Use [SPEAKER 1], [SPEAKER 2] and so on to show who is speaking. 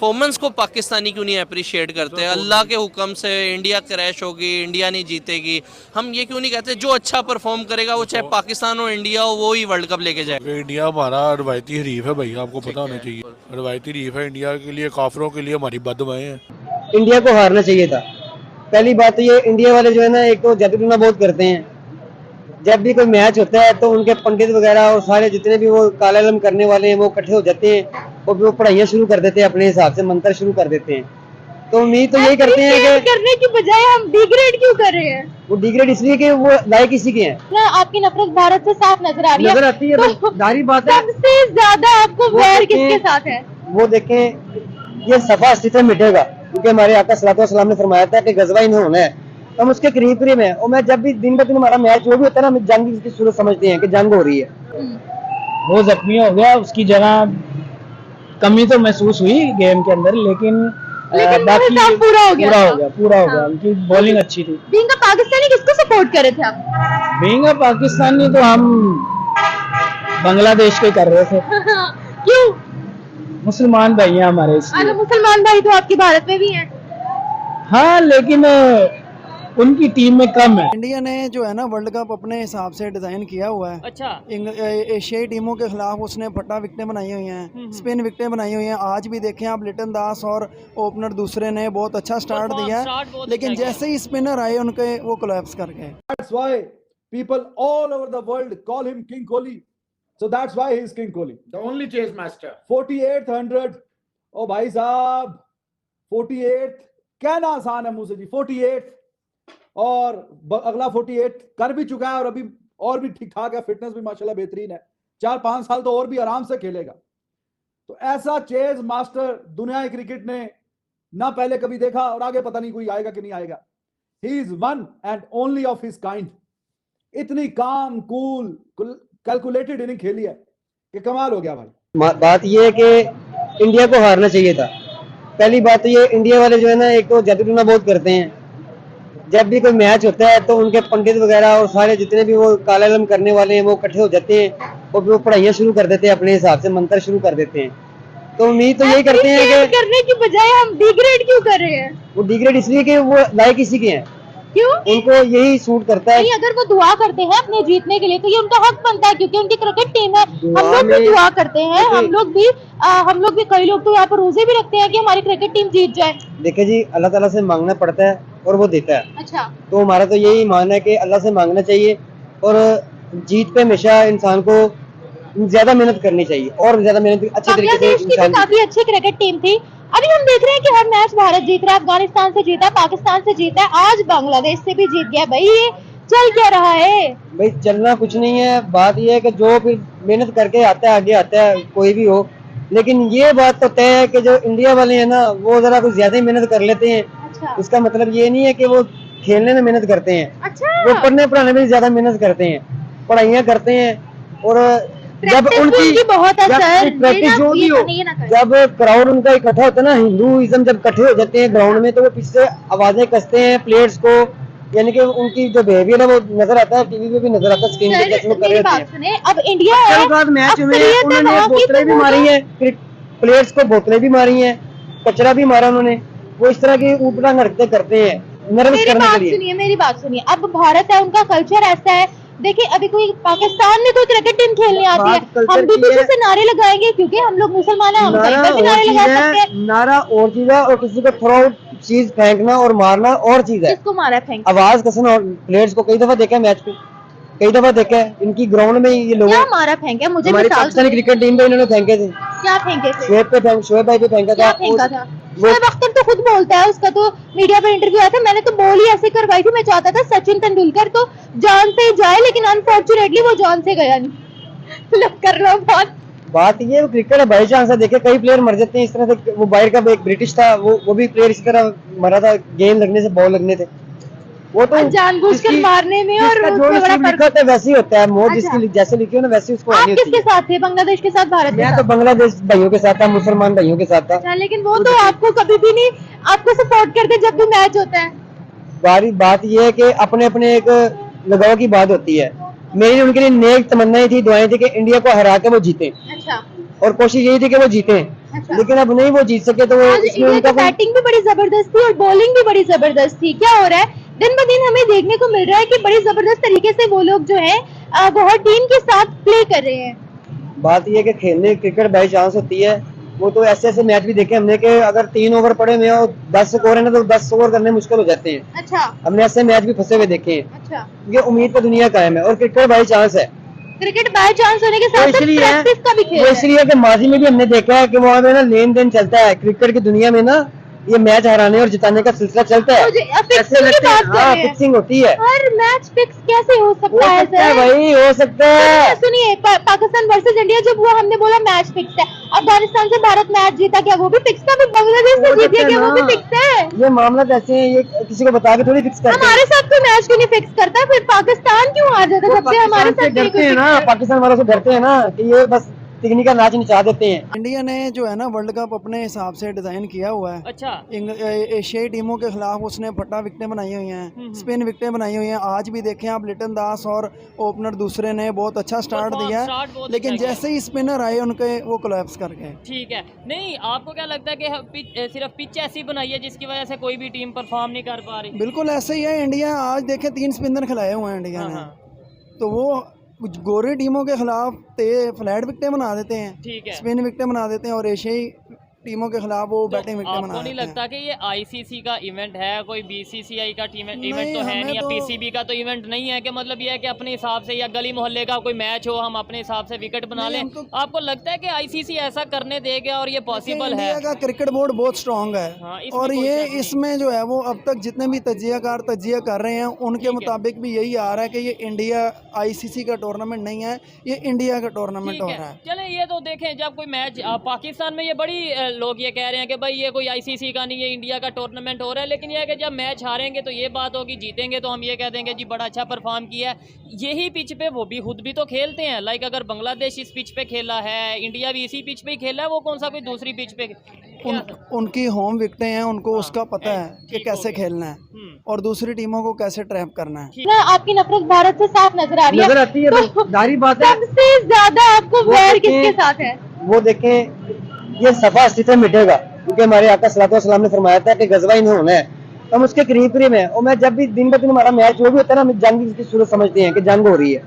[SPEAKER 1] Performance को पाकिस्तानी क्यों नहीं अप्रिशिएट करते? अल्लाह के हुक्म से इंडिया क्रैश होगी, इंडिया नहीं जीतेगी, हम ये क्यों नहीं कहते जो अच्छा परफॉर्म करेगा वो चाहे पाकिस्तान हो इंडिया हो वो ही वर्ल्ड कप लेके जाए?
[SPEAKER 2] इंडिया हमारा रवायती हरीफ है भैया, आपको पता होना चाहिए। रवायती हरीफ है इंडिया के लिए, काफिरों के लिए हमारी बददुआएं हैं।
[SPEAKER 3] इंडिया को हारना चाहिए था। पहली बात तो ये, इंडिया वाले जो है ना, एक तो जादूटूना बहुत करते हैं। जब भी कोई मैच होता है तो उनके पंडित वगैरह और सारे जितने भी वो काला इल्म करने वाले हैं वो इकट्ठे हो जाते हैं और वो पढ़ाइयाँ शुरू कर देते हैं, अपने हिसाब से मंत्र शुरू कर देते हैं। तो उम्मीद तो यही करते हैं कि
[SPEAKER 4] करने की बजाय हम डिग्रेड क्यों कर रहे हैं?
[SPEAKER 3] वो डिग्रेड इसलिए कि वो लायक इसी के हैं।
[SPEAKER 4] ना आपकी नफरत भारत से साफ नजर आ रही है।
[SPEAKER 3] नजर आती है,
[SPEAKER 4] तो
[SPEAKER 3] जाहिर बात है।
[SPEAKER 4] सबसे ज्यादा आपको वैर किसके साथ है?
[SPEAKER 3] वो देखें, ये सफा अस्तित्व मिटेगा क्योंकि हमारे आका सल्लल्लाहु अलैहि वसल्लम ने फरमाया था कि गजवा इन्हें होना है। हम उसके करीब करीब हैं और मैं जब भी दिन ब दिन हमारा मैच जो भी होता है ना, हम जंग की सूरत समझते हैं कि जंग हो रही है।
[SPEAKER 5] वो जख्मी हो गया, उसकी जगह कमी तो महसूस हुई गेम के अंदर, लेकिन बाकी
[SPEAKER 4] पूरा हो गया।
[SPEAKER 5] पूरा हो गया। उनकी बॉलिंग अच्छी थी।
[SPEAKER 4] बीइंग अ पाकिस्तानी किसको सपोर्ट कर रहे थे आप?
[SPEAKER 5] बीइंग अ पाकिस्तानी तो हम बांग्लादेश के कर रहे थे।
[SPEAKER 4] क्यों?
[SPEAKER 5] मुसलमान भाई हैं हमारे, इसलिए।
[SPEAKER 4] अरे मुसलमान भाई तो आपके भारत में भी हैं।
[SPEAKER 5] हाँ, लेकिन उनकी टीम में कम है।
[SPEAKER 6] इंडिया ने जो है ना वर्ल्ड कप अपने हिसाब से डिजाइन किया हुआ है।
[SPEAKER 7] अच्छा।
[SPEAKER 6] एशियाई टीमों के खिलाफ उसने फटा विकेटें बनाई हुई हैं, स्पिन विकेटें बनाई हुई हैं। आज भी देखें आप, लिटन दास और ओपनर दूसरे ने बहुत अच्छा स्टार्ट दिया है, लेकिन जैसे ही स्पिनर आए उनके वो कोलैप्स कर गए।
[SPEAKER 8] That's why people all over the world call him King Kohli. So that's why he is King Kohli.
[SPEAKER 9] The only chase master.
[SPEAKER 8] 4800. ओ भाई साहब, 48 कहना आसान है मुंह से जी, 48 और अगला 48 कर भी चुका है और अभी और भी ठीक ठाक है, फिटनेस भी माशाल्लाह बेहतरीन है। 4-5 साल तो और भी आराम से खेलेगा। तो ऐसा चेज मास्टर दुनिया क्रिकेट ने ना पहले कभी देखा और आगे पता नहीं कोई आएगा कि नहीं आएगा। He is one and only of his kind. इतनी काम कूल कैलकुलेटेड इनिंग खेली है कि कमाल हो गया भाई।
[SPEAKER 3] बात ये है कि इंडिया को हारना चाहिए था। पहली बात तो ये, इंडिया वाले जो है ना, एक तो जादूटूना बहुत करते हैं। जब भी कोई मैच होता है तो उनके पंडित वगैरह और सारे जितने भी वो काला इल्म करने वाले हैं वो इकट्ठे हो जाते हैं और वो पढ़ाइयाँ शुरू कर देते हैं, अपने हिसाब से मंत्र शुरू कर देते हैं। तो उम्मीद तो यही करते हैं कि
[SPEAKER 4] करने की बजाय हम डिग्रेड क्यों कर रहे हैं?
[SPEAKER 3] वो डिग्रेड इसलिए कि वो लायक इसी के हैं।
[SPEAKER 4] क्यों?
[SPEAKER 3] उनको यही सूट करता है।
[SPEAKER 4] अगर वो दुआ करते हैं अपने जीतने के लिए तो ये उनका हक बनता है, क्योंकि उनकी क्रिकेट टीम है। हम लोग भी दुआ करते हैं, हम लोग भी कई लोग तो यहाँ पर रोजे भी रखते हैं कि हमारी क्रिकेट टीम जीत जाए।
[SPEAKER 3] देखिए जी, अल्लाह ताला से मांगना पड़ता है और वो देता है।
[SPEAKER 4] अच्छा।
[SPEAKER 3] तो हमारा तो यही मान है कि अल्लाह से मांगना चाहिए और जीत पे हमेशा इंसान को ज्यादा मेहनत करनी चाहिए और ज्यादा मेहनत अच्छे तरीके से।
[SPEAKER 4] बांग्लादेश की तो काफी अच्छी क्रिकेट टीम थी। अभी हम देख रहे हैं कि हर मैच भारत जीत रहा है, अफगानिस्तान से जीता है, पाकिस्तान से जीता है, आज बांग्लादेश से भी जीत गया। भाई ये चल क्या रहा है? भाई
[SPEAKER 3] चलना कुछ नहीं है, बात ये है कि जो फिर मेहनत करके आता है आगे आता है, कोई भी हो। लेकिन ये बात तो तय है कि जो इंडिया वाले हैं ना, वो जरा कुछ ज्यादा ही मेहनत कर लेते हैं।
[SPEAKER 4] अच्छा।
[SPEAKER 3] इसका मतलब ये नहीं है कि वो खेलने में मेहनत करते हैं।
[SPEAKER 4] अच्छा।
[SPEAKER 3] वो पढ़ने पढ़ाने में ज्यादा मेहनत करते हैं, पढ़ाइयाँ करते हैं। और जब उनकी
[SPEAKER 4] बहुत
[SPEAKER 3] प्रैक्टिस जो भी हो, जब क्राउड उनका इकट्ठा होता है ना, हिंदुइज्म जब इकट्ठे हो जाते हैं ग्राउंड में, तो वो पीछे आवाजें कसते हैं प्लेयर्स को, यानी कि उनकी जो बिहेवियर है वो नजर आता है, टीवी पे भी नजर आता है, स्क्रीन पे कैसे वो कर रहे हैं।
[SPEAKER 4] अब इंडिया है,
[SPEAKER 3] बाद मैच में उन्होंने बोतलें भी मारी है, प्लेयर्स को बोतलें भी मारी है, कचरा भी मारा उन्होंने। वो इस तरह की ऊपरा हरकतें करते हैं नर्वस करने के लिए।
[SPEAKER 4] मेरी बात सुनिए, अब भारत है, उनका कल्चर ऐसा है। देखिए अभी कोई पाकिस्तान में कोई क्रिकेट टीम खेलने आती है, हम भी कुछ ऐसे नारे लगाएंगे क्योंकि हम लोग मुसलमान हैं, हम कहीं पर भी नारे लगा सकते हैं।
[SPEAKER 3] नारा और चीज है और किसी को थ्रो चीज फेंकना और मारना और चीज है।
[SPEAKER 4] किसको मारा फेंक?
[SPEAKER 3] आवाज कसना। और प्लेयर्स को कई दफा देखा है मैच पे, कई दफा देखा है इनकी ग्राउंड में ये लोग।
[SPEAKER 4] क्या मारा फेंका? मुझे
[SPEAKER 3] हमारी पाकिस्तानी क्रिकेट टीम पे इन्होंने फेंके थे।
[SPEAKER 4] क्या फेंके थे?
[SPEAKER 3] शोएब भाई पे फेंका था।
[SPEAKER 4] शोएब अख्तर तो खुद बोलता है, उसका तो मीडिया पे इंटरव्यू आया था, मैंने तो बॉल ही ऐसे करवाई थी, मैं चाहता था सचिन तेंदुलकर तो जान से ही जाए, लेकिन अनफॉर्चुनेटली वो जान से गया नहीं। कर लो बात
[SPEAKER 3] ये क्रिकेट है बाई चांस है। देखे कई प्लेयर मर जाते हैं इस तरह से। वो बाहर का एक ब्रिटिश था, वो भी प्लेयर इसी तरह मरा था, गेंद लगने से, बॉल लगने से। वो तो
[SPEAKER 4] जानबूझकर मारने में और
[SPEAKER 3] जो लिखा होता है वैसे ही होता है। मौत जिसकी जैसे लिखी हो ना वैसे उसको
[SPEAKER 4] आप किसके साथ थे? बांग्लादेश के साथ, भारत के साथ?
[SPEAKER 3] मैं तो बांग्लादेश भाइयों के साथ था, मुसलमान भाइयों के साथ था।
[SPEAKER 4] अच्छा, लेकिन वो तो आपको कभी भी नहीं आपको सपोर्ट करते जब भी मैच होता है।
[SPEAKER 3] बात ये है कि अपने अपने एक लगाव की बात होती है। मेरी उनके लिए नेक तमन्नाएं थी, दुआएं थी कि इंडिया को हरा के वो जीते।
[SPEAKER 4] अच्छा।
[SPEAKER 3] और कोशिश यही थी कि वो जीते।
[SPEAKER 4] अच्छा।
[SPEAKER 3] लेकिन अब नहीं वो जीत सके तो वो
[SPEAKER 4] आज
[SPEAKER 3] इसमें
[SPEAKER 4] इंडिया
[SPEAKER 3] उनका
[SPEAKER 4] की बैटिंग भी बड़ी जबरदस्त थी और बॉलिंग भी बड़ी जबरदस्त थी। क्या हो रहा है दिन ब दिन हमें देखने को मिल रहा है कि बड़ी जबरदस्त तरीके से वो लोग जो है बहुत टीम के साथ प्ले कर रहे हैं।
[SPEAKER 3] बात ये है कि खेलने क्रिकेट बाई चांस होती है। वो तो ऐसे ऐसे मैच भी देखे हमने कि अगर 3 ओवर पड़े हुए हैं और 10 स्कोर है ना तो 10 ओवर करने मुश्किल हो जाते हैं।
[SPEAKER 4] अच्छा
[SPEAKER 3] हमने ऐसे मैच भी फंसे हुए देखे हैं।
[SPEAKER 4] अच्छा।
[SPEAKER 3] ये उम्मीद का दुनिया कायम है और क्रिकेट बाई चांस है।
[SPEAKER 4] क्रिकेट बाय चांस होने के
[SPEAKER 3] वो
[SPEAKER 4] साथ साथ
[SPEAKER 3] इसलिए है
[SPEAKER 4] प्रैक्टिस का भी खेल
[SPEAKER 3] वो
[SPEAKER 4] है।
[SPEAKER 3] इसलिए कि माजी में भी हमने देखा है कि वहाँ पे ना लेन देन चलता है। क्रिकेट की दुनिया में ना ये मैच हराने और जिताने का सिलसिला चलता है।
[SPEAKER 4] तो फिक्सिंग
[SPEAKER 3] ऐसे
[SPEAKER 4] की
[SPEAKER 3] लगते हैं,
[SPEAKER 4] बात कर
[SPEAKER 3] हाँ
[SPEAKER 4] रहे हैं।
[SPEAKER 3] फिक्सिंग होती है।
[SPEAKER 4] हर मैच फिक्स कैसे हो
[SPEAKER 3] हो
[SPEAKER 4] सकता है
[SPEAKER 3] सकता है
[SPEAKER 4] सर?
[SPEAKER 3] भाई, हो सकता है।
[SPEAKER 4] सुनिए पाकिस्तान वर्सेस इंडिया जब हुआ हमने बोला मैच फिक्स है। अफगानिस्तान से भारत मैच जीता, क्या वो भी फिक्स था? फिर बांग्लादेश से
[SPEAKER 3] हो
[SPEAKER 4] जीत
[SPEAKER 3] सकता
[SPEAKER 4] गया,
[SPEAKER 3] है
[SPEAKER 4] क्या वो भी
[SPEAKER 3] ना।
[SPEAKER 4] फिक्स है?
[SPEAKER 3] ये मामला ऐसे हैं, ये किसी को बता के थोड़ी फिक्स करते हैं।
[SPEAKER 4] हमारे साथ कोई मैच क्यों नहीं फिक्स करता? फिर पाकिस्तान क्यों हार जाता? जब से हमारे
[SPEAKER 3] पाकिस्तान से
[SPEAKER 4] साथ
[SPEAKER 3] डरते हैं ना, पाकिस्तान वालों से डरते हैं ना कि ये बस तिगनी का नाच नचा देते हैं।
[SPEAKER 6] इंडिया ने जो है ना वर्ल्ड कप अपने हिसाब से डिज़ाइन किया हुआ है।
[SPEAKER 5] अच्छा।
[SPEAKER 6] एशियाई टीमों के खिलाफ उसने फटा विकेटें बनाई हुई हैं, स्पिन विकेटें बनाई हुई हैं। आज भी देखें आप, लिटन दास और ओपनर दूसरे ने बहुत अच्छा स्टार्ट दिया
[SPEAKER 5] स्टार्ट
[SPEAKER 6] है,
[SPEAKER 5] बहुत
[SPEAKER 6] लेकिन
[SPEAKER 5] अच्छा
[SPEAKER 6] जैसे ही स्पिनर आए उनके वो कोलैप्स कर गए।
[SPEAKER 5] ठीक है। नहीं, आपको क्या लगता है कि सिर्फ पिच ऐसी बनाई है जिसकी वजह से कोई भी टीम परफॉर्म नहीं कर पा रही?
[SPEAKER 6] बिल्कुल ऐसे ही है। इंडिया आज देखें 3 स्पिनर खिलाए हुए हैं इंडिया
[SPEAKER 5] हाँ,
[SPEAKER 6] ने,
[SPEAKER 5] हाँ।
[SPEAKER 6] तो वो कुछ गोरे टीमों के खिलाफ फ्लैट विकेटें बना देते हैं,
[SPEAKER 5] ठीक है।
[SPEAKER 6] स्पिन विकेटें बना देते हैं, और एशियाई टीमों के खिलाफ वो
[SPEAKER 5] तो
[SPEAKER 6] बैटिंग विकेटें बना
[SPEAKER 5] आपको नहीं
[SPEAKER 6] देते हैं।
[SPEAKER 5] लगता कि ये आईसीसी का इवेंट है, कोई बीसीसीआई का इवेंट
[SPEAKER 6] नहीं,
[SPEAKER 5] तो है
[SPEAKER 6] हमें
[SPEAKER 5] नहीं, या
[SPEAKER 6] तो-
[SPEAKER 5] पीसीबी का तो इवेंट नहीं है? कि मतलब ये है कि अपने हिसाब से, या गली मोहल्ले का कोई मैच हो, हम अपने हिसाब से विकेट बना
[SPEAKER 6] नहीं,
[SPEAKER 5] लें?
[SPEAKER 6] हम तो-
[SPEAKER 5] आपको लगता है कि आईसीसी ऐसा करने देगा और ये पॉसिबल है?
[SPEAKER 6] इंडिया का क्रिकेट बोर्ड बहुत स्ट्रांग
[SPEAKER 5] हाँ,
[SPEAKER 6] है,
[SPEAKER 5] इसमें
[SPEAKER 6] और
[SPEAKER 5] कोई
[SPEAKER 6] ये
[SPEAKER 5] शक नहीं।
[SPEAKER 6] इसमें जो है वो अब तक जितने भी तज्जियाकार तज्जिया कर रहे हैं उनके मुताबिक भी यही आ रहा है कि ये इंडिया आईसीसी का टूर्नामेंट नहीं है, ये इंडिया का टूर्नामेंट
[SPEAKER 5] ठीक
[SPEAKER 6] हो
[SPEAKER 5] है।
[SPEAKER 6] रहा है।
[SPEAKER 5] चले, ये तो देखें, जब कोई मैच पाकिस्तान में ये बड़ी लोग ये कह रहे हैं कि भाई ये कोई आईसीसी का नहीं, ये इंडिया का टूर्नामेंट हो रहा है, लेकिन ये है कि जब मैच हारेंगे तो ये बात होगी, जीतेंगे तो हम ये कह देंगे जी बड़ा अच्छा परफॉर्म किया है। यही पिच पे वो भी खुद भी तो खेलते हैं। लाइक अगर बांग्लादेश इस पिच पे खेला है, इंडिया भी इसी पिच पे ही खेला है, वो कौन सा कोई दूसरी पिच पे
[SPEAKER 6] उनकी होम विकेटें हैं, उनको
[SPEAKER 5] हाँ,
[SPEAKER 6] उसका पता है कि
[SPEAKER 5] ठीक हो
[SPEAKER 6] कैसे
[SPEAKER 5] गया।
[SPEAKER 6] खेलना है और दूसरी टीमों को कैसे ट्रैप करना है।
[SPEAKER 4] ना आपकी नफरत भारत से साफ नजर आ रही है।
[SPEAKER 3] नजर आती है,
[SPEAKER 4] तो
[SPEAKER 3] जाहिर बात है।
[SPEAKER 4] सबसे ज्यादा आपको
[SPEAKER 3] वो
[SPEAKER 4] वैर
[SPEAKER 3] देखें-
[SPEAKER 4] किसके साथ है?
[SPEAKER 3] वो देखें, ये सफा अस्तित्व मिटेगा, क्योंकि हमारे आका सल्लल्लाहु अलैहि वसल्लम ने फरमाया था कि गजवा इन्हें होना है, तो हम उसके करीब करीब हैं। और मैं जब भी दिन ब दिन हमारा मैच जो भी होता है ना, हम जंग की सूरत समझते हैं कि जंग हो रही है।